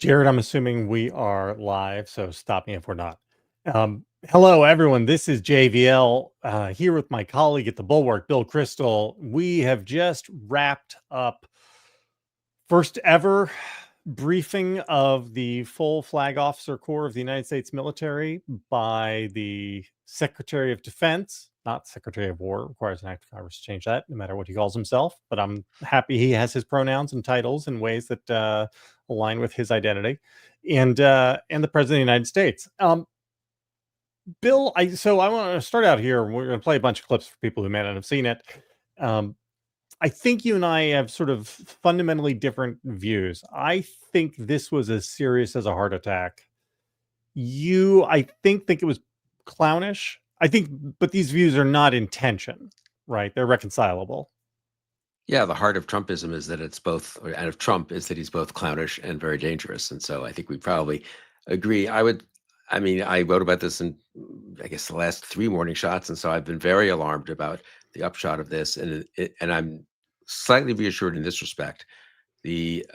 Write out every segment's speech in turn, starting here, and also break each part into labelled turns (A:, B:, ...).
A: Jared, I'm assuming we are live, so stop me if we're not. Hello, everyone. This is JVL here with my colleague at the Bulwark, Bill Kristol. We have just wrapped up first ever briefing of the full Flag Officer Corps of the United States military by the Secretary of Defense, not Secretary of War. It requires an act of Congress to change that, no matter what he calls himself. But I'm happy he has his pronouns and titles in ways that align with his identity, and the President of the United States. Bill, I want to start out here. We're going to play a bunch of clips for people who may not have seen it. I think you and I have sort of fundamentally different views. I think this was as serious as a heart attack. I think it was clownish. I think, but these views are not in tension, right? They're reconcilable.
B: Yeah, the heart of Trumpism is that it's both, and of Trump is that he's both clownish and very dangerous. And so I think we probably agree. I wrote about this in, I guess, the last 3 morning shots. And so I've been very alarmed about the upshot of this. And I'm slightly reassured in this respect. The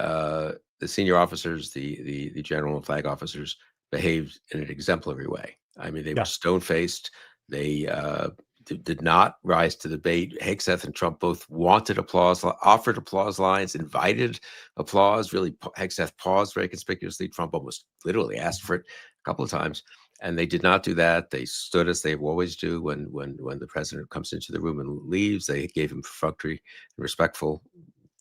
B: senior officers, the general and flag officers behaved in an exemplary way. I mean, they were stone-faced. They did not rise to the bait. Hegseth and Trump both wanted applause, offered applause lines, invited applause. Really, Hegseth paused very conspicuously. Trump almost literally asked for it a couple of times, and they did not do that. They stood as they always do when the president comes into the room and leaves. They gave him perfunctory and respectful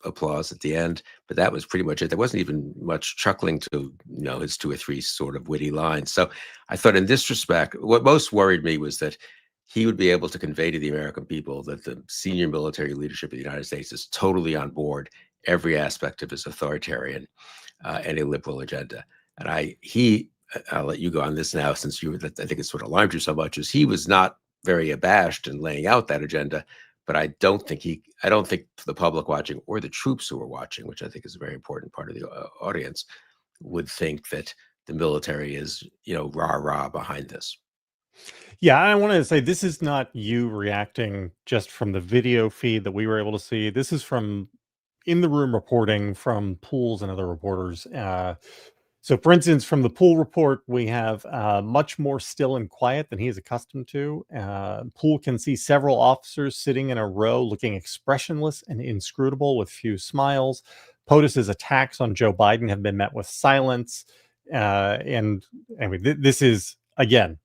B: applause at the end, but that was pretty much it. There wasn't even much chuckling to his 2 or 3 sort of witty lines. So I thought in this respect, what most worried me was that he would be able to convey to the American people that the senior military leadership of the United States is totally on board every aspect of his authoritarian and illiberal agenda. And I'll let you go on this now, since I think it's what alarmed you so much, is he was not very abashed in laying out that agenda. But I don't think the public watching or the troops who are watching, which I think is a very important part of the audience, would think that the military is, rah-rah behind this.
A: Yeah, I want to say this is not you reacting just from the video feed that we were able to see. This is from in the room reporting from Pools and other reporters. So, for instance, from the Pool report, we have much more still and quiet than he is accustomed to. Pool can see several officers sitting in a row looking expressionless and inscrutable with few smiles. POTUS's attacks on Joe Biden have been met with silence. And anyway, this is, again,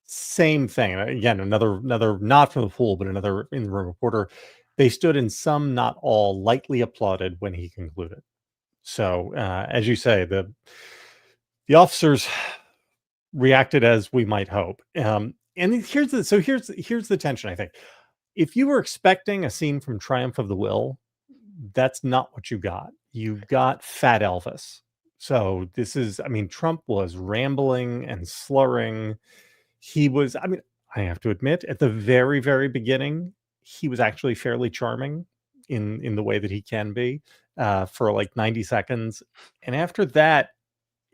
A: same thing. Again, another not from the Pool, but another in the room reporter. They stood and some, not all, lightly applauded when he concluded. So, as you say, the officers reacted as we might hope. And here's the tension. I think if you were expecting a scene from Triumph of the Will, that's not what you got. You got Fat Elvis. So this is, Trump was rambling and slurring. He was, I have to admit, at the very, very beginning, he was actually fairly charming in the way that he can be for like 90 seconds. And after that,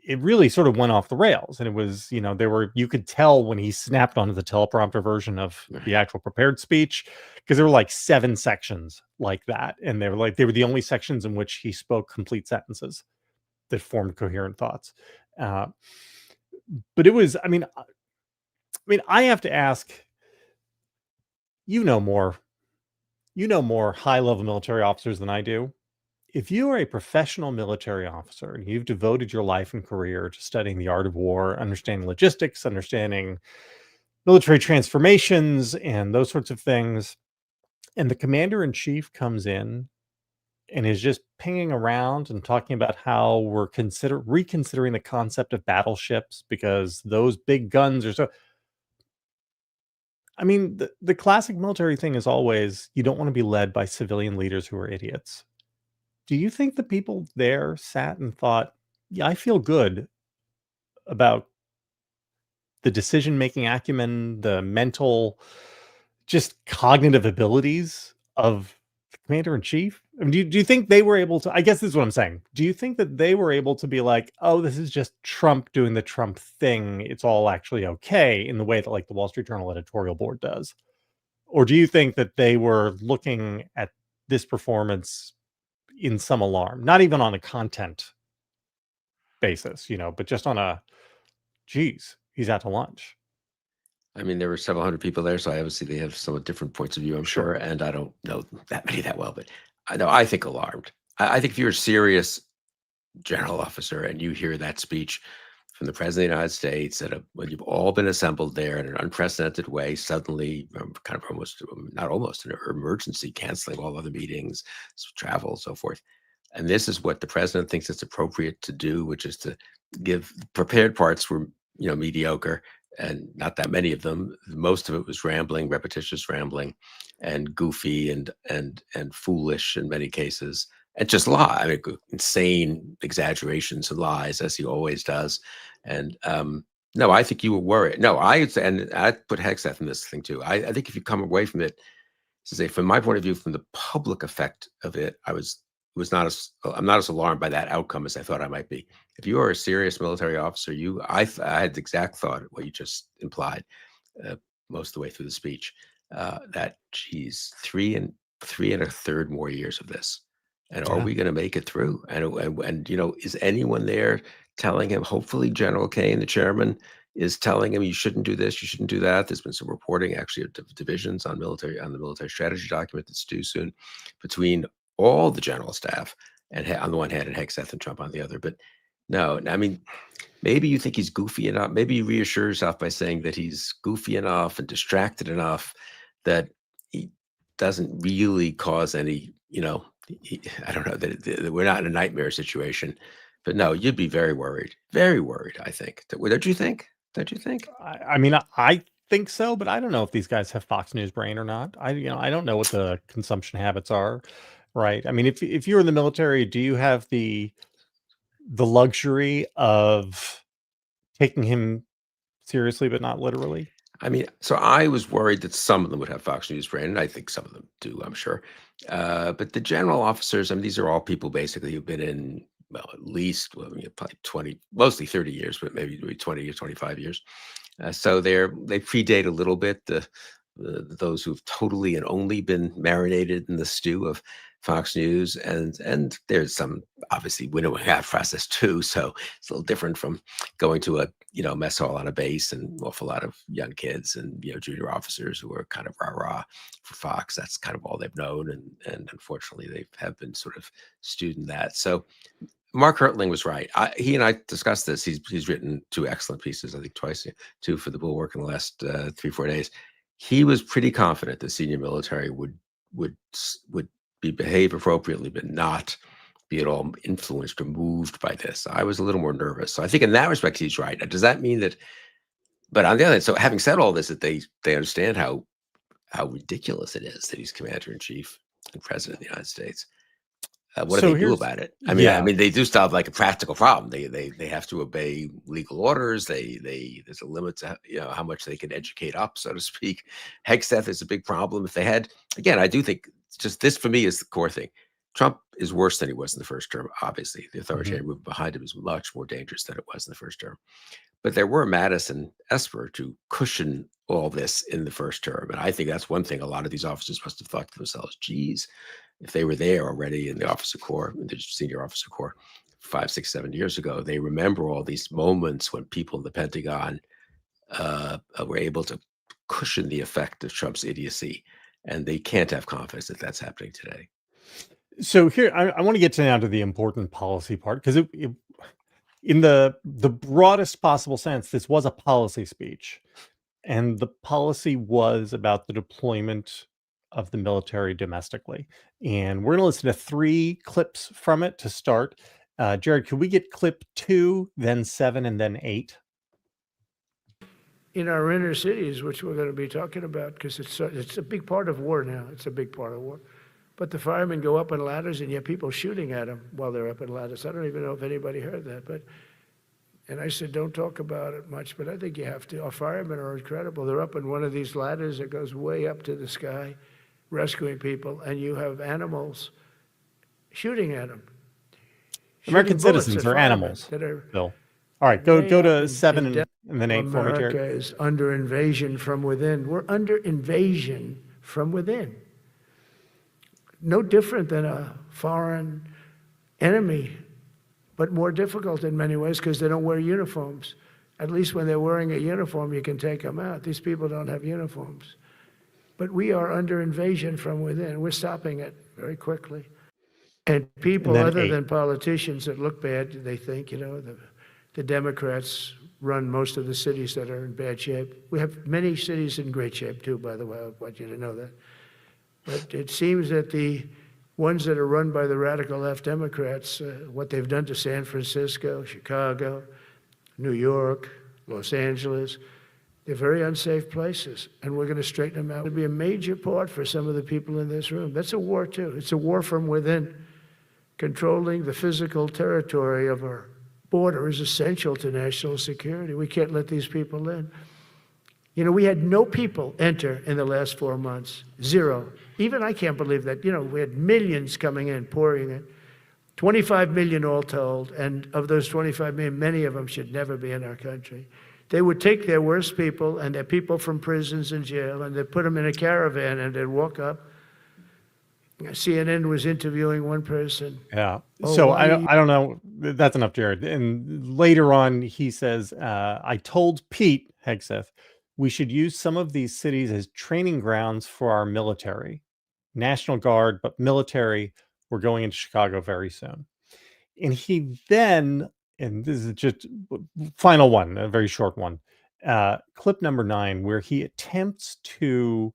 A: it really sort of went off the rails. And it was, you could tell when he snapped onto the teleprompter version of the actual prepared speech, because there were like 7 sections like that. And they were the only sections in which he spoke complete sentences that formed coherent thoughts. But it was, I have to ask, more high-level military officers than I do. If you are a professional military officer and you've devoted your life and career to studying the art of war, understanding logistics, understanding military transformations and those sorts of things, and the commander-in-chief comes in and is just pinging around and talking about how we're reconsidering the concept of battleships because those big guns are so... the classic military thing is always, you don't want to be led by civilian leaders who are idiots. Do you think the people there sat and thought, yeah, I feel good about the decision-making acumen, the mental, just cognitive abilities of the commander-in-chief? Do you think they were able to, I guess this is what I'm saying. Do you think that they were able to be like, oh, this is just Trump doing the Trump thing, it's all actually okay, in the way that like the Wall Street Journal editorial board does? Or do you think that they were looking at this performance in some alarm, not even on a content basis, but just on a, geez, he's out to lunch.
B: I mean, there were several hundred people there, so obviously they have somewhat different points of view, I'm sure.
A: Sure.
B: And I don't know that many that well, but I know I think alarmed. I think if you're a serious general officer and you hear that speech from the president of the United States when you've all been assembled there in an unprecedented way, suddenly, kind of almost, not almost, an emergency, canceling all other meetings, travel, so forth. And this is what the president thinks it's appropriate to do, which is to give prepared parts were, mediocre, and not that many of them. Most of it was rambling, repetitious rambling, and goofy and foolish in many cases, and just lie. I mean, insane exaggerations and lies, as he always does. And no, I think you were worried. No, and I put Hegseth in this thing too. I think if you come away from it, to say, from my point of view, from the public effect of it, I'm not as alarmed by that outcome as I thought I might be. If you are a serious military officer, I had the exact thought what you just implied most of the way through the speech, that geez, three and a third more years of this, and are
A: Yeah.
B: we going to make it through? And is anyone there telling him? Hopefully, General Kane, the chairman, is telling him you shouldn't do this, you shouldn't do that. There's been some reporting actually of divisions on the military strategy document that's due soon between all the general staff, and on the one hand, and Hegseth and Trump on the other. But no, I mean, maybe you think he's goofy enough. Maybe you reassure yourself by saying that he's goofy enough and distracted enough that he doesn't really cause any, I don't know, that we're not in a nightmare situation. But no, you'd be very worried, I think. Don't you think? Don't you think?
A: I mean, I think so, but I don't know if these guys have Fox News brain or not. I don't know what the consumption habits are, right? I mean, if you're in the military, do you have the luxury of taking him seriously but not literally?
B: I mean, so I was worried that some of them would have Fox News brain, and I think some of them do, I'm sure. But the general officers, I mean, these are all people basically who've been in, well, at least, well, probably 20, mostly 30 years, but maybe 20 or 25 years. So they predate a little bit those who've totally and only been marinated in the stew of Fox News, and there's some obviously winnowing out process too. So it's a little different from going to a mess hall on a base and an awful lot of young kids and junior officers who are kind of rah-rah for Fox. That's kind of all they've known, and unfortunately they have been sort of stewed in that. So Mark Hertling was right. He and I discussed this. He's written two excellent pieces, I think twice, two for the Bulwark in the last 3-4 days. He was pretty confident the senior military would behave appropriately, but not be at all influenced or moved by this. I was a little more nervous. So I think in that respect, he's right. Now, does that mean that? But on the other hand, so having said all this, that they understand how ridiculous it is that he's commander in chief and president of the United States. What do
A: So
B: they do
A: here's
B: about it? I mean,
A: yeah.
B: they do still have like a practical problem. They have to obey legal orders. There's a limit to how much they can educate up, so to speak. Hegseth is a big problem. If they had, again, I do think just this for me is the core thing. Trump is worse than he was in the first term. Obviously, the authoritarian movement behind him is much more dangerous than it was in the first term. But there were Mattis and Esper to cushion all this in the first term, and I think that's one thing a lot of these officers must have thought to themselves, geez, if they were there already in the officer corps, the senior officer corps, 5, 6, 7 years ago, they remember all these moments when people in the Pentagon were able to cushion the effect of Trump's idiocy, and they can't have confidence that that's happening today.
A: So here, I want to get down to the important policy part, because in the broadest possible sense, this was a policy speech. And the policy was about the deployment of the military domestically. And we're going to listen to 3 clips from it to start. Jared, could we get clip 2, then 7, and then 8?
C: In our inner cities, which we're going to be talking about, because it's a big part of war now. It's a big part of war. But the firemen go up on ladders, and you have people shooting at them while they're up on ladders. I don't even know if anybody heard that, and I said, don't talk about it much, but I think you have to. Our firemen are incredible. They're up on one of these ladders that goes way up to the sky, rescuing people, and you have animals shooting at them.
A: American citizens are animals, Bill. All right, go to 7 and then 8 for me, Jared.
C: America is under invasion from within. We're under invasion from within. No different than a foreign enemy but more difficult in many ways because they don't wear uniforms. At least when they're wearing a uniform, you can take them out. These people don't have uniforms. But we are under invasion from within. We're stopping it very quickly. And people,
A: then
C: other
A: 8.
C: than politicians that look bad, they think, the Democrats run most of the cities that are in bad shape. We have many cities in great shape, too, by the way. I want you to know that. But it seems that the ones that are run by the radical left Democrats, what they've done to San Francisco, Chicago, New York, Los Angeles, they're very unsafe places, and we're going to straighten them out. It'll be a major part for some of the people in this room. That's a war, too. It's a war from within. Controlling the physical territory of our border is essential to national security. We can't let these people in. We had no people enter in the last 4 months. 0. Even I can't believe that. We had millions coming in, pouring in. 25 million all told, and of those 25 million, many of them should never be in our country. They would take their worst people and their people from prisons and jail, and they'd put them in a caravan, and they'd walk up. CNN was interviewing one person.
A: Yeah.
C: Oh,
A: So
C: why
A: I don't know. That's enough, Jared. And later on, he says, I told Pete Hegseth we should use some of these cities as training grounds for our military, National Guard, but military. We're going into Chicago very soon. And he then, and this is just final one, a very short one, clip number 9, where he attempts to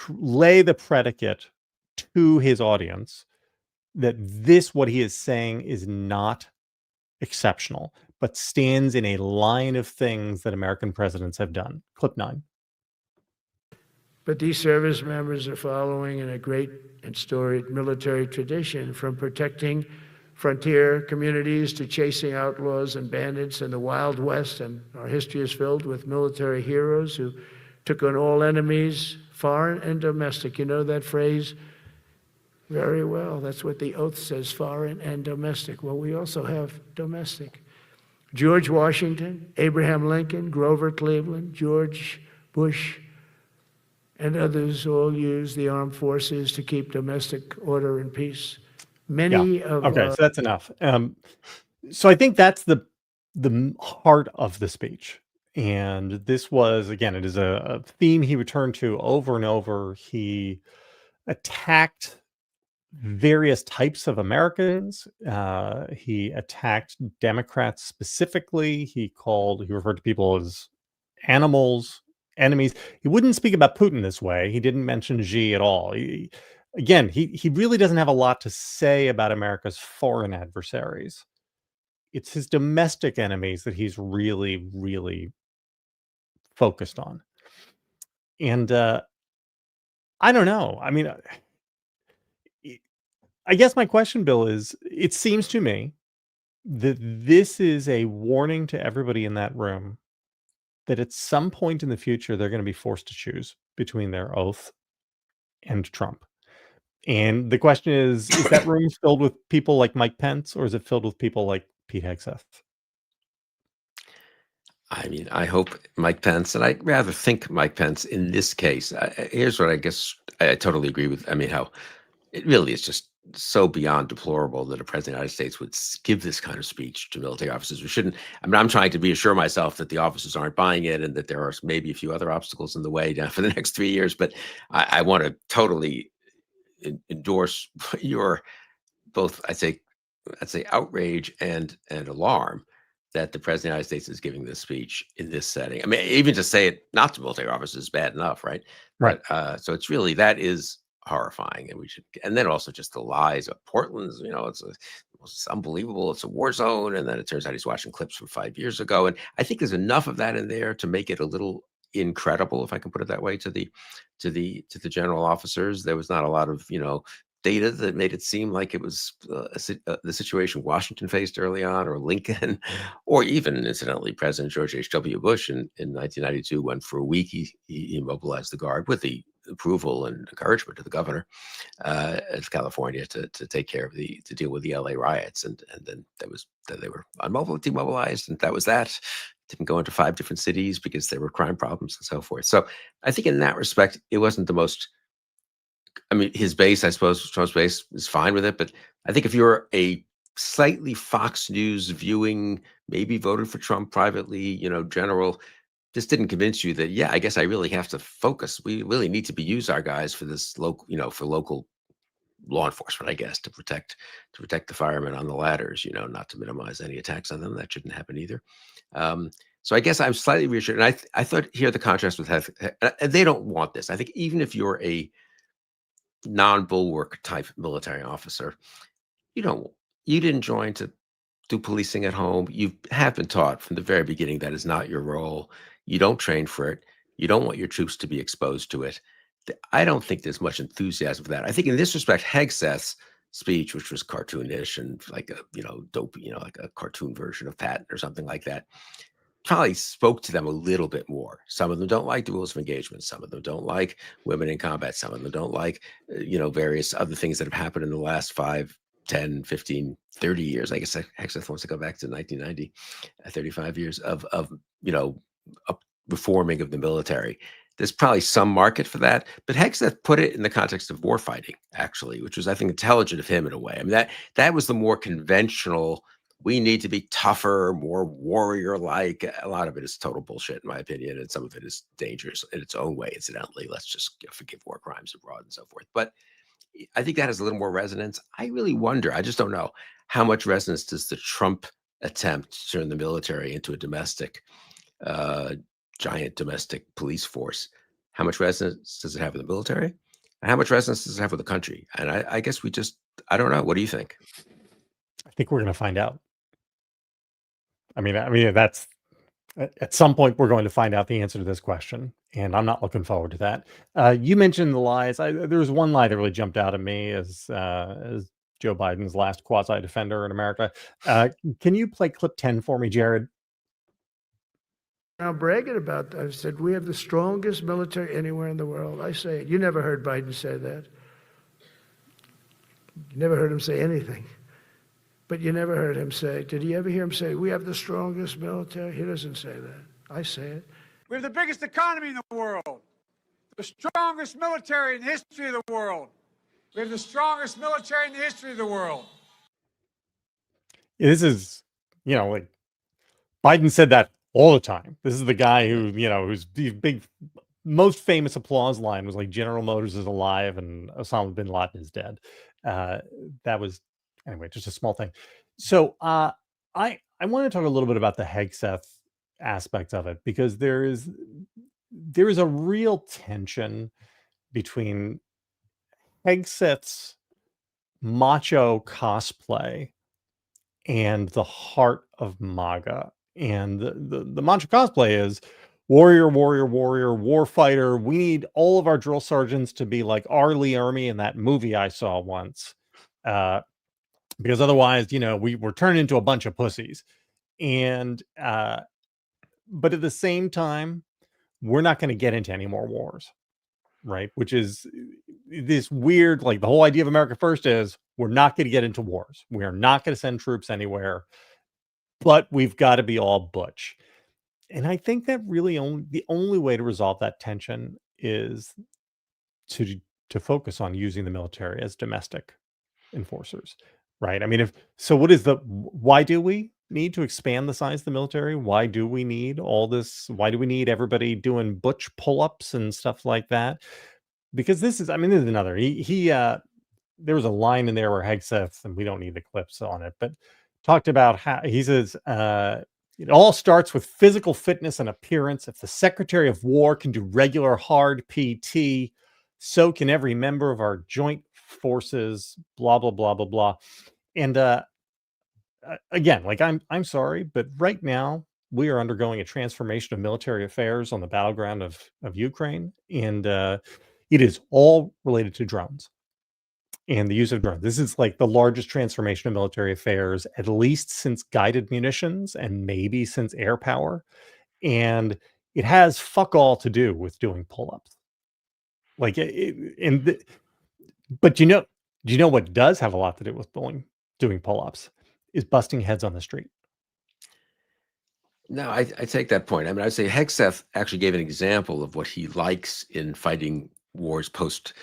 A: lay the predicate to his audience that what he is saying is not exceptional, but stands in a line of things that American presidents have done. Clip 9.
C: But these service members are following in a great and storied military tradition, from protecting frontier communities to chasing outlaws and bandits in the Wild West. And our history is filled with military heroes who took on all enemies, foreign and domestic. You know that phrase very well. That's what the oath says, foreign and domestic. Well, we also have domestic. George Washington, Abraham Lincoln, Grover Cleveland, George Bush, and others all use the armed forces to keep domestic order and peace. Many of
A: Okay, so that's enough. So I think that's the heart of the speech. And this was, again, it is a theme he returned to over and over. He attacked various types of Americans. He attacked Democrats specifically. He referred to people as animals, enemies. He wouldn't speak about Putin this way. He didn't mention Xi at all. He really doesn't have a lot to say about America's foreign adversaries. It's his domestic enemies that he's really, really focused on. And I don't know. I mean, I guess my question, Bill, is it seems to me that this is a warning to everybody in that room that at some point in the future, they're going to be forced to choose between their oath and Trump. And the question is that room filled with people like Mike Pence, or is it filled with people like Pete Hegseth?
B: I mean, I hope Mike Pence, and I'd rather think Mike Pence in this case. Here's what I guess I totally agree with. I mean, how it really is just so beyond deplorable that a president of the United States would give this kind of speech to military officers. We shouldn't. I mean, I'm trying to reassure myself that the officers aren't buying it and that there are maybe a few other obstacles in the way for the next 3 years. But I want to totally endorse your both, I'd say outrage and alarm that the president of the United States is giving this speech in this setting. I mean, even to say it not to military officers is bad enough, right?
A: Right.
B: But, so it's really, that is horrifying, and then also just the lies of Portland's. It's unbelievable. It's a war zone, and then it turns out he's watching clips from 5 years ago, and I think there's enough of that in there to make it a little incredible, if I can put it that way, to the general officers. There was not a lot of data that made it seem like it was the situation Washington faced early on, or Lincoln, or even incidentally President George H.W. Bush in 1992, when for a week he mobilized the Guard with the approval and encouragement of the governor of California to take care of to deal with the LA riots, and then they were demobilized, and that was that. Didn't go into 5 different cities because there were crime problems and so forth. So I think in that respect, it wasn't the most. I mean, his base, I suppose, Trump's base is fine with it. But I think if you're a slightly Fox News viewing, maybe voted for Trump privately, general, this didn't convince you that, yeah, I guess I really have to focus. We really need to use our guys for this local, for local law enforcement, I guess, to protect the firemen on the ladders, not to minimize any attacks on them. That shouldn't happen either. So I guess I'm slightly reassured. And I thought here the contrast with and they don't want this. I think even if you're a non-bulwark type military officer, you don't you didn't join to do policing at home. You have been taught from the very beginning that is not your role. You don't train for it. You don't want your troops to be exposed to it. I don't think there's much enthusiasm for that. I think in this respect, Hegseth's speech, which was cartoonish and like a dope, like a cartoon version of Patton or something like that, probably spoke to them a little bit more. Some of them don't like the rules of engagement. Some of them don't like women in combat. Some of them don't like, various other things that have happened in the last 5, 10, 15, 30 years. I guess Hegseth wants to go back to 1990, 35 years of a reforming of the military. There's probably some market for that, but Hegseth put it in the context of war fighting, actually, which was, I think, intelligent of him in a way. I mean, that was the more conventional. We need to be tougher, more warrior-like. A lot of it is total bullshit, in my opinion, and some of it is dangerous in its own way. Incidentally, let's just forgive war crimes abroad and so forth. But I think that has a little more resonance. I really wonder. I just don't know how much resonance does the Trump attempt to turn the military into a domestic, giant domestic police force. How much resonance does it have in the military? And how much resonance does it have with the country? And I guess I don't know. What do you think?
A: I think we're going to find out. I mean, that's at some point we're going to find out the answer to this question, and I'm not looking forward to that. You mentioned the lies. There was one lie that really jumped out at me as Joe Biden's last quasi defender in America. Can you play clip 10 for me, Jared?
C: I'm bragging about that. I said, we have the strongest military anywhere in the world. I say it. You never heard Biden say that. You never heard him say anything. But you never heard him say, did you ever hear him say, we have the strongest military? He doesn't say that. I say it.
D: We have the biggest economy in the world, the strongest military in the history of the world. We have the strongest military in the history of the world.
A: This is, like Biden said that all the time. This is the guy who, who's the big, most famous applause line was like, General Motors is alive and Osama bin Laden is dead. That was, anyway, just a small thing. So I want to talk a little bit about the Hegseth aspect of it, because there is a real tension between Hegseth's macho cosplay and the heart of MAGA. And the macho cosplay is warrior, warrior, warrior, war fighter. We need all of our drill sergeants to be like R. Lee Ermey in that movie I saw once. Because otherwise, we're turning into a bunch of pussies. And but at the same time, we're not going to get into any more wars, right? Which is this weird, like the whole idea of America First is we're not going to get into wars. We are not going to send troops anywhere, but we've got to be all butch. And I think that really the only way to resolve that tension is to focus on using the military as domestic enforcers, right? I mean, why do we need to expand the size of the military? Why do we need all this? Why do we need everybody doing butch pull-ups and stuff like that? Because this is another, there was a line in there where Hegseth, and we don't need the clips on it, but talked about how he says, it all starts with physical fitness and appearance. If the Secretary of War can do regular hard PT, so can every member of our joint forces, blah, blah, blah, blah, blah. And again, like I'm sorry, but right now we are undergoing a transformation of military affairs on the battleground of Ukraine. And it is all related to drones and the use of drones. This is like the largest transformation of military affairs, at least since guided munitions and maybe since air power. And it has fuck all to do with doing pull-ups. Like, but do you know what does have a lot to do with doing pull-ups is busting heads on the street.
B: No, I take that point. I mean, I'd say Hegseth actually gave an example of what he likes in fighting wars post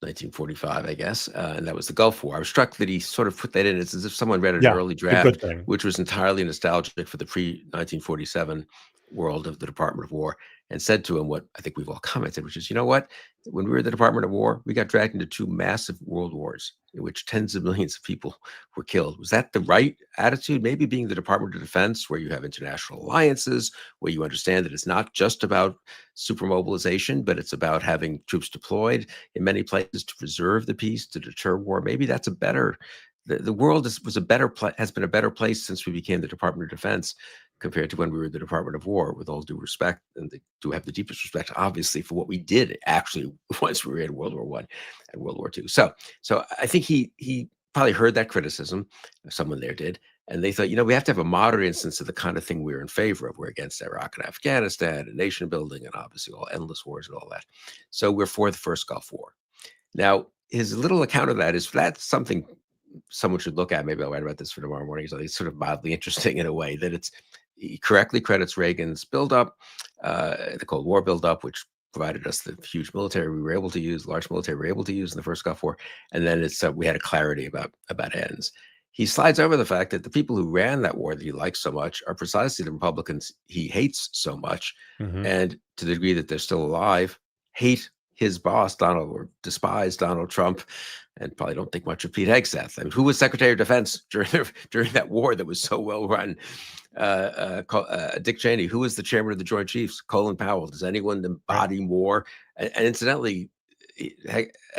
B: 1945, I guess, and that was the Gulf War. I was struck that he sort of put that in. It's as if someone read an
A: Yeah,
B: early
A: it's a good
B: draft,
A: thing.
B: which was entirely nostalgic for the pre-1947 world of the Department of War, and said to him what I think we've all commented, which is, you know what? When we were at the Department of War, we got dragged into two massive world wars in which tens of millions of people were killed. Was that the right attitude? Maybe being the Department of Defense, where you have international alliances, where you understand that it's not just about supermobilization, but it's about having troops deployed in many places to preserve the peace, to deter war. Maybe that's a better. The world was a better has been a better place since we became the Department of Defense compared to when we were the Department of War. With all due respect, and do have the deepest respect, obviously, for what we did actually once we were in World War I and World War II. So I think he probably heard that criticism. Someone there did. And they thought, we have to have a modern instance of the kind of thing we're in favor of. We're against Iraq and Afghanistan and nation building and obviously all endless wars and all that. So we're for the first Gulf War. Now, his little account of that is that's something someone should look at. Maybe I'll write about this for tomorrow morning. So it's sort of mildly interesting in a way that he correctly credits Reagan's buildup, the Cold War buildup, which provided us the huge military we were able to use, large military we were able to use in the first Gulf War. And then we had a clarity about ends. He slides over the fact that the people who ran that war that he likes so much are precisely the Republicans he hates so much.
A: Mhm.
B: And to the degree that they're still alive, hate his boss, Donald, or despise Donald Trump, and probably don't think much of Pete Hegseth. I mean, who was Secretary of Defense during that war that was so well run? Dick Cheney. Who was the chairman of the Joint Chiefs? Colin Powell. Does anyone embody more? And incidentally,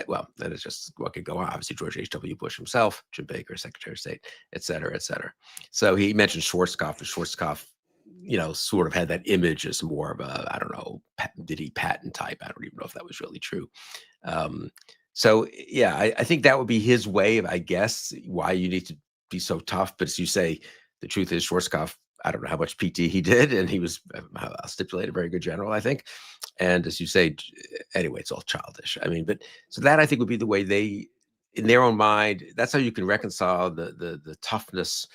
B: well, that is just what could go on. Obviously, George H.W. Bush himself, Jim Baker, Secretary of State, et cetera, et cetera. So he mentioned Schwarzkopf, and Schwarzkopf, sort of had that image as more of a, I don't know, Diddy Patton type. I don't even know if that was really true. So, yeah, I think that would be his way of, I guess, why you need to be so tough. But as you say, the truth is Schwarzkopf, I don't know how much PT he did, and he was, I'll stipulate, a very good general, I think. And as you say, anyway, it's all childish. I mean, but so that I think would be the way they, in their own mind, that's how you can reconcile the toughness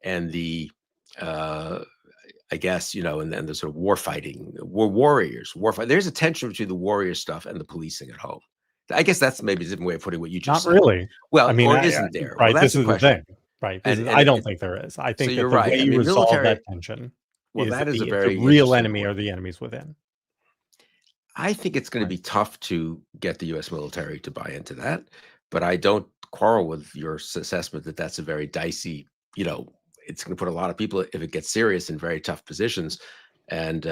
B: and the, I guess, and the sort of war fighting, warriors. There's a tension between the warrior stuff and the policing at home. I guess that's maybe a different way of putting what you just
A: Not
B: said.
A: really.
B: Well,
A: I mean,
B: or isn't there?
A: right.
B: Well, that's
A: This is the
B: question.
A: thing. Right.
B: And
A: I don't think there is. I
B: so
A: think
B: you're
A: that the
B: right.
A: way
B: I
A: you
B: mean,
A: resolve
B: military.
A: that tension
B: Well,
A: is
B: that is a
A: the
B: very
A: real
B: interesting
A: enemy
B: point.
A: are the enemies within.
B: I think it's going to be tough to get the U.S. military to buy into that, but I don't quarrel with your assessment that that's a very dicey. It's going to put a lot of people, if it gets serious, in very tough positions, and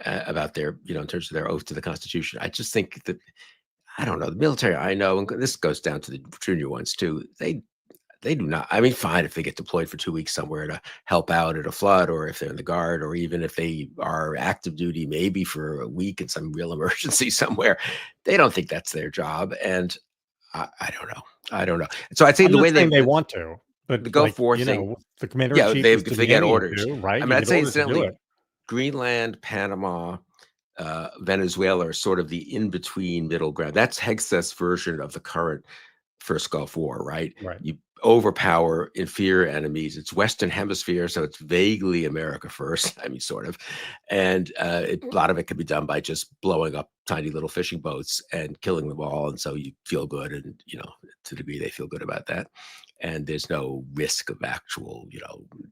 B: about their, in terms of their oath to the Constitution. I just think that, I don't know, the military I know, and this goes down to the junior ones too. They do not. I mean, fine if they get deployed for 2 weeks somewhere to help out at a flood, or if they're in the Guard, or even if they are active duty, maybe for a week in some real emergency somewhere. They don't think that's their job, and I don't know. I don't know. So I'd say
A: I'm
B: the
A: not
B: way
A: saying they want to, but
B: the Gulf War thing,
A: the commander in
B: yeah,
A: chief is
B: if they get
A: demanding you
B: orders.
A: to, right?
B: I
A: You
B: mean, I'd
A: get
B: say
A: orders to do
B: incidentally,
A: it.
B: Greenland, Panama, Venezuela are sort of the in-between middle ground. That's Hegseth's version of the current first Gulf War, right?
A: Right.
B: You overpower inferior enemies. It's Western Hemisphere, so it's vaguely America first. I mean, sort of. And a lot of it can be done by just blowing up tiny little fishing boats and killing them all. And so you feel good, and to the degree they feel good about that. And there's no risk of actual,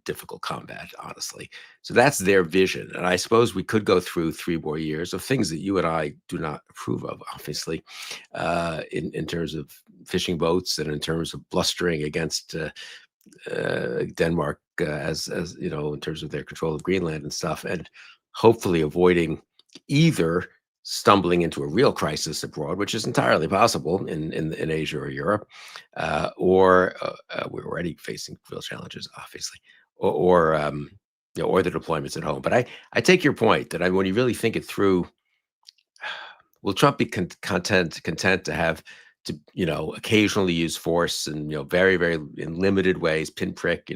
B: difficult combat, honestly. So that's their vision. And I suppose we could go through 3 more years of things that you and I do not approve of, obviously, in terms of fishing boats and in terms of blustering against Denmark, as in terms of their control of Greenland and stuff, and hopefully avoiding either stumbling into a real crisis abroad, which is entirely possible in Asia or Europe, or we're already facing real challenges, obviously, or the deployments at home. But I take your point that when you really think it through, will Trump be content to have to occasionally use force and very, very in limited ways, pinprick,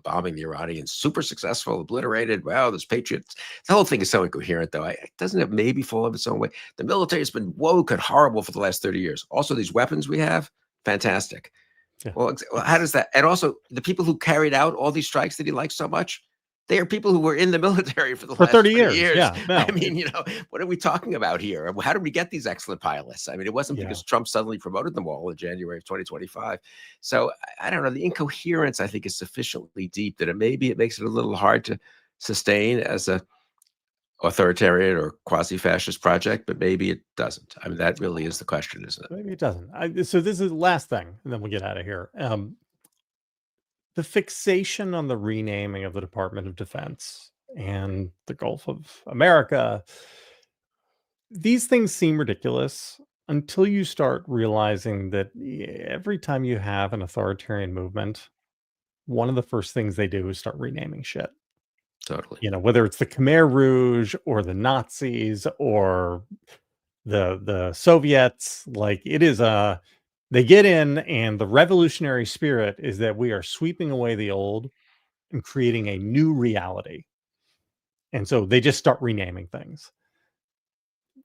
B: bombing the Iranians, super successful, obliterated. Wow, those patriots. The whole thing is so incoherent, though. Doesn't it maybe fall of its own way? The military has been woke and horrible for the last 30 years. Also, these weapons we have, fantastic.
A: Yeah.
B: Well, how does that? And also, the people who carried out all these strikes that he likes so much, They are people who were in the military for the
A: For
B: last
A: 30
B: 20
A: years.
B: years.
A: Yeah. No.
B: I mean, what are we talking about here? How did we get these excellent pilots? I mean, it wasn't
A: Yeah.
B: because Trump suddenly promoted them all in January of 2025. So I don't know. The incoherence, I think, is sufficiently deep that it makes it a little hard to sustain as a authoritarian or quasi-fascist project, but maybe it doesn't. I mean, that really is the question, isn't it?
A: Maybe it doesn't. So this is the last thing, and then we'll get out of here. The fixation on the renaming of the Department of Defense and the Gulf of America, these things seem ridiculous until you start realizing that every time you have an authoritarian movement, one of the first things they do is start renaming shit.
B: Totally.
A: Whether it's the Khmer Rouge or the Nazis or the Soviets, like it is they get in, and the revolutionary spirit is that we are sweeping away the old and creating a new reality. And so they just start renaming things.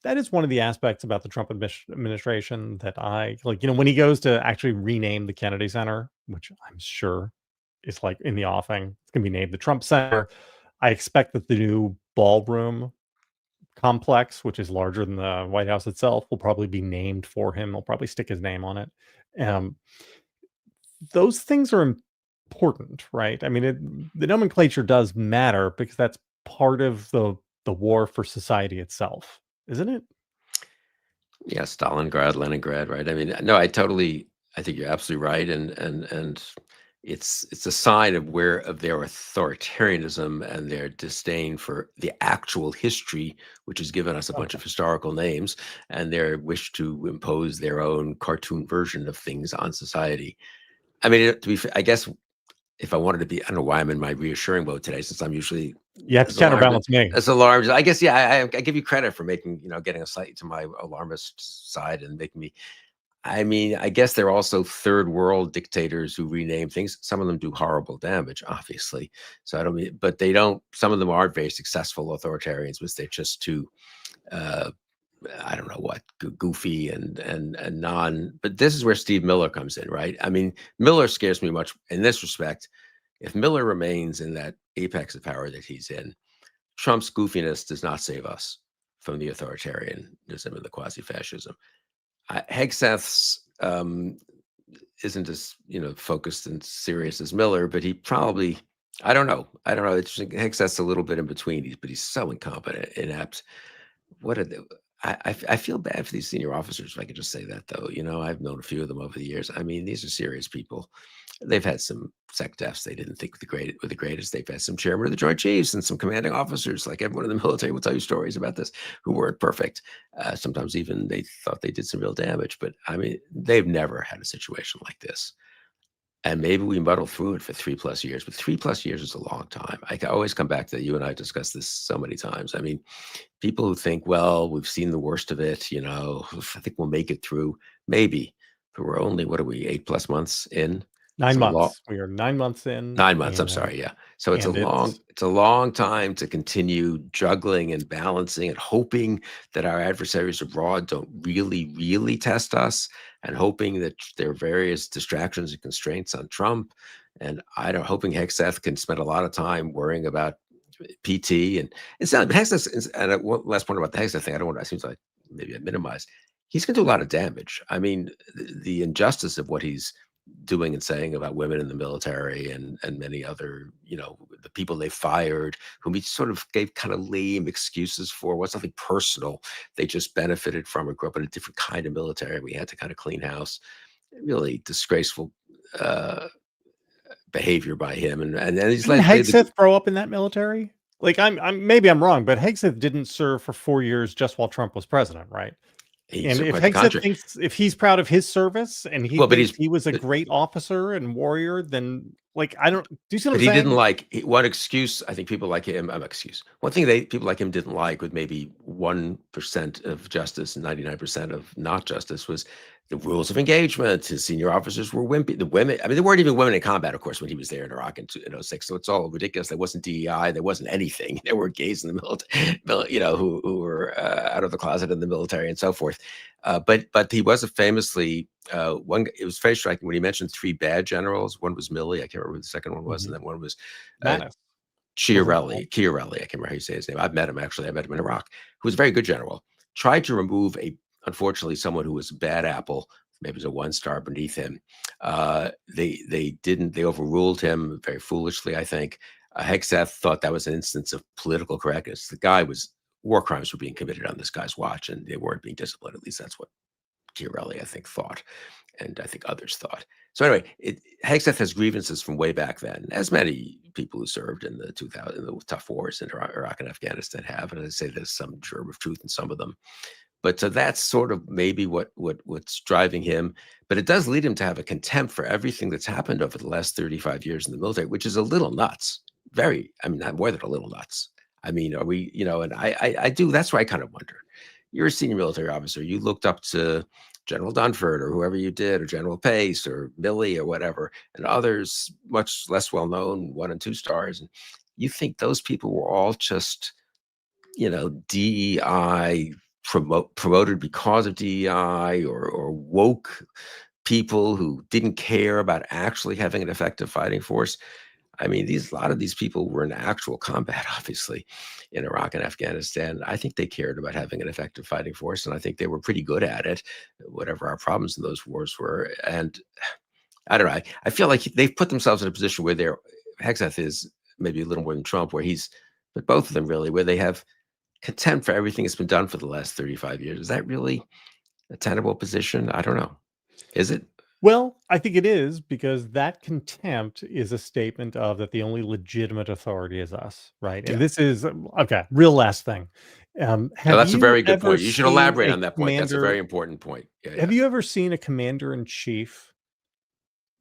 A: That is one of the aspects about the Trump administration that I like. When he goes to actually rename the Kennedy Center, which I'm sure is like in the offing, it's going to be named the Trump Center. I expect that the new ballroom complex, which is larger than the White House itself, will probably be named for him. They'll probably stick his name on it. Those things are important, right? I mean, the nomenclature does matter because that's part of the war for society itself, isn't it?
B: Yeah, Stalingrad, Leningrad, right? I mean, no, I think you're absolutely right, and it's a sign of their authoritarianism and their disdain for the actual history, which has given us a bunch of historical names, and their wish to impose their own cartoon version of things on society. I mean, I guess if I wanted to be, I don't know why I'm in my reassuring mode today, since I'm usually
A: You have to counterbalance me.
B: as alarmed. I guess, yeah, I give you credit for making, getting a slightly to my alarmist side and making me. I mean, I guess they're also third world dictators who rename things. Some of them do horrible damage, obviously. So I don't mean, but they don't. Some of them aren't very successful authoritarians, but they're just too. I don't know what, goofy and non. But this is where Steve Miller comes in, right? I mean, Miller scares me much in this respect. If Miller remains in that apex of power that he's in, Trump's goofiness does not save us from the authoritarianism and the quasi-fascism. Hegseth's isn't as focused and serious as Miller, but he probably, I don't know. Hegseth's a little bit in between, but he's so incompetent, inept. What are they? I feel bad for these senior officers, if I could just say that, though. I've known a few of them over the years. I mean, these are serious people. They've had some sec defs they didn't think were the greatest. They've had some chairman of the Joint Chiefs and some commanding officers, like everyone in the military will tell you stories about this, who weren't perfect. Sometimes even they thought they did some real damage. But I mean, they've never had a situation like this. And maybe we muddle through it for 3+ years, but 3+ years is a long time. I can always come back to, you and I discussed this so many times. I mean, people who think, well, we've seen the worst of it, I think we'll make it through. Maybe, but we're only, what are we, 8+ months in?
A: 9 months. We are 9 months in.
B: 9 months. I'm sorry. Yeah. So it's a long time to continue juggling and balancing and hoping that our adversaries abroad don't really, really test us, and hoping that there are various distractions and constraints on Trump. And hoping Hegseth can spend a lot of time worrying about PT and it's not, but Hegseth, and one last point about the Hegseth thing, I don't want to, it seems like maybe I minimize. He's going to do a lot of damage. I mean, the injustice of what he's doing and saying about women in the military and many other, the people they fired, whom he sort of gave kind of lame excuses for. Was nothing personal. They just benefited from or grew up in a different kind of military. We had to kind of clean house. Really disgraceful behavior by him. And he's
A: Didn't Hegseth grow up in that military? Like maybe I'm wrong, but Hegseth didn't serve for 4 years just while Trump was president, right? And if Hegseth thinks, if he's proud of his service and he thinks he was a great officer and warrior, then like, I don't, do you see what I'm saying?
B: But he didn't like, one excuse, I think people like him, one thing people like him didn't like, with maybe 1% of justice and 99% of not justice, was the rules of engagement. His senior officers were wimpy. The women, I mean, there weren't even women in combat, of course, when he was there in Iraq in 2006. So it's all ridiculous. There wasn't DEI. There wasn't anything. There were gays in the military, who were out of the closet in the military and so forth. But he was a famously, it was very striking when he mentioned 3 bad generals. One was Milley. I can't remember who the second one was. And then one was Chiarelli, I can't remember how you say his name. I've met him, actually. I met him in Iraq, who was a very good general. Tried to remove unfortunately, someone who was a bad apple, maybe was a 1-star beneath him. They didn't, they overruled him very foolishly, I think. Hegseth thought that was an instance of political correctness. War crimes were being committed on this guy's watch, and they weren't being disciplined. At least that's what Chiarelli, I think, thought, and I think others thought. So anyway, Hegseth has grievances from way back then, as many people who served in the tough wars in Iraq and Afghanistan have. And I say there's some germ of truth in some of them. But so that's sort of maybe what's driving him. But it does lead him to have a contempt for everything that's happened over the last 35 years in the military, which is a little nuts. Not more than a little nuts. I mean, are we, and I do, that's why I kind of wonder. You're a senior military officer. You looked up to General Dunford or whoever you did, or General Pace or Milley or whatever, and others much less well-known, 1 and 2 stars. And you think those people were all just, DEI promoted because of DEI, or woke people who didn't care about actually having an effective fighting force? I mean, a lot of these people were in actual combat, obviously, in Iraq and Afghanistan. I think they cared about having an effective fighting force, and I think they were pretty good at it, whatever our problems in those wars were. And I don't know. I feel like they've put themselves in a position where Hegseth is maybe a little more than Trump, but both of them really, where they have contempt for everything that's been done for the last 35 years. Is that really a tenable position? I don't know. Is it?
A: Well, I think it is, because that contempt is a statement of that the only legitimate authority is us, right?
B: Yeah.
A: And this is okay. Real last thing.
B: No,
A: Have
B: that's a
A: you
B: very good
A: ever
B: point. You should
A: seen
B: elaborate
A: a
B: on that point. That's a
A: commander?
B: very important point. Yeah,
A: Have you ever seen a commander-in-chief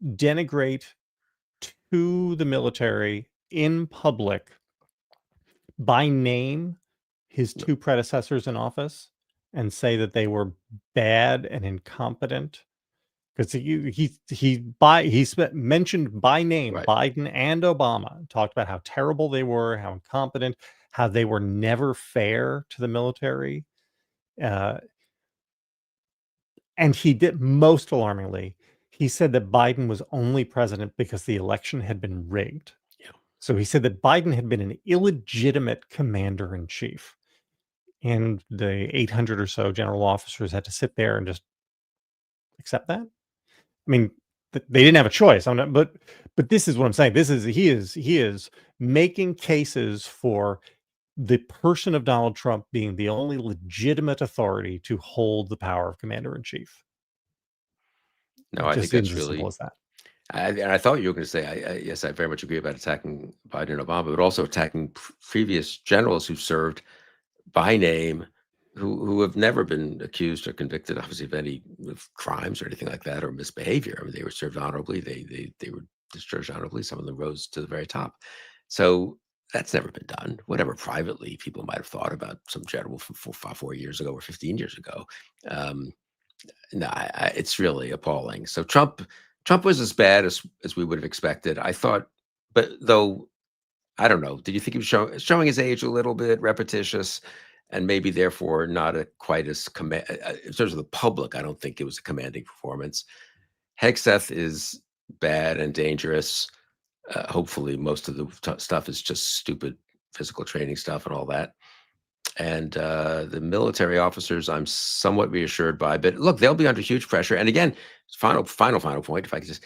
A: denigrate to the military in public by name his
B: No.
A: 2 predecessors in office and say that they were bad and incompetent? Because mentioned by name
B: Right.
A: Biden and Obama, talked about how terrible they were, how incompetent, how they were never fair to the military. And he did, most alarmingly, he said that Biden was only president because the election had been rigged.
B: Yeah.
A: So he said that Biden had been an illegitimate commander in chief. And the 800 or so general officers had to sit there and just accept that. I mean, they didn't have a choice. But this is what I'm saying. He is making cases for the person of Donald Trump being the only legitimate authority to hold the power of commander in chief.
B: No,
A: It
B: I
A: just
B: think
A: seems
B: that's
A: as simple
B: really.
A: as that.
B: And I thought you were going to say, yes, I very much agree about attacking Biden and Obama, but also attacking previous generals who served by name, who have never been accused or convicted, obviously, of any crimes or anything like that, or misbehavior. I mean, they were served honorably. They were discharged honorably. Some of them rose to the very top. So that's never been done. Whatever privately people might have thought about some general from 4 years ago or 15 years ago. No, it's really appalling. So Trump was as bad as we would have expected. I thought, but though, I don't know. Did you think he was showing his age a little bit, repetitious, and maybe therefore not quite as in terms of the public? I don't think it was a commanding performance. Hegseth is bad and dangerous. Hopefully, most of the stuff is just stupid physical training stuff and all that. And the military officers, I'm somewhat reassured by. But look, they'll be under huge pressure. And again, final point, if I could just,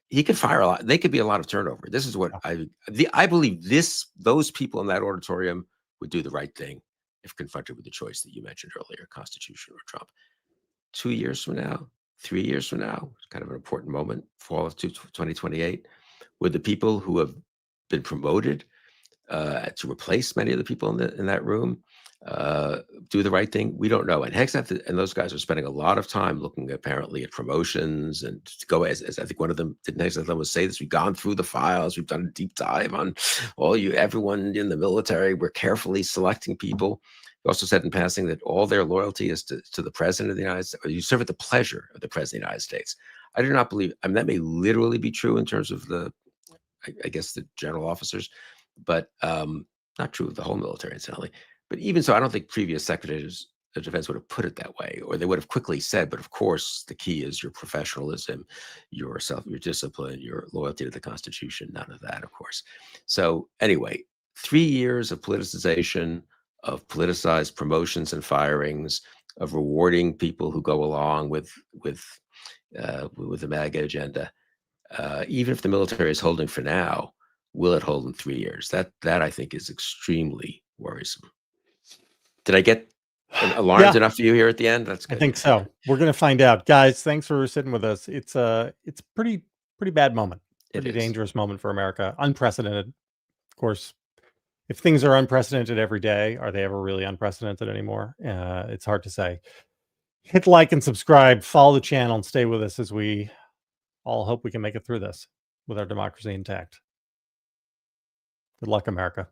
B: he could fire a lot. They could be a lot of turnover. This is what I believe. Those people in that auditorium would do the right thing if confronted with the choice that you mentioned earlier: Constitution or Trump. 2 years from now, 3 years from now, it's kind of an important moment, fall of 2028, would the people who have been promoted to replace many of the people in that room do the right thing? We don't know. And Hegseth and those guys are spending a lot of time looking apparently at promotions, and to go as I think one of them, didn't Hegseth almost say this? We've gone through the files, we've done a deep dive on everyone in the military. We're carefully selecting people. He also said in passing that all their loyalty is to the president of the United States. Or you serve at the pleasure of the president of the United States. I do not believe, I mean, that may literally be true in terms of I guess the general officers, but not true of the whole military, incidentally. But even so, I don't think previous secretaries of defense would have put it that way, or they would have quickly said, but of course, the key is your professionalism, your discipline, your loyalty to the Constitution. None of that, of course. So anyway, 3 years of politicization, of politicized promotions and firings, of rewarding people who go along with the MAGA agenda. Even if the military is holding for now, will it hold in 3 years? That I think is extremely worrisome. Did I get alarmed enough for you here at the end? That's good.
A: I think so. We're going to find out. Guys, thanks for sitting with us. It's pretty bad moment. Pretty dangerous moment for America. Unprecedented. Of course, if things are unprecedented every day, are they ever really unprecedented anymore? It's hard to say. Hit like and subscribe, follow the channel, and stay with us as we all hope we can make it through this with our democracy intact. Good luck, America.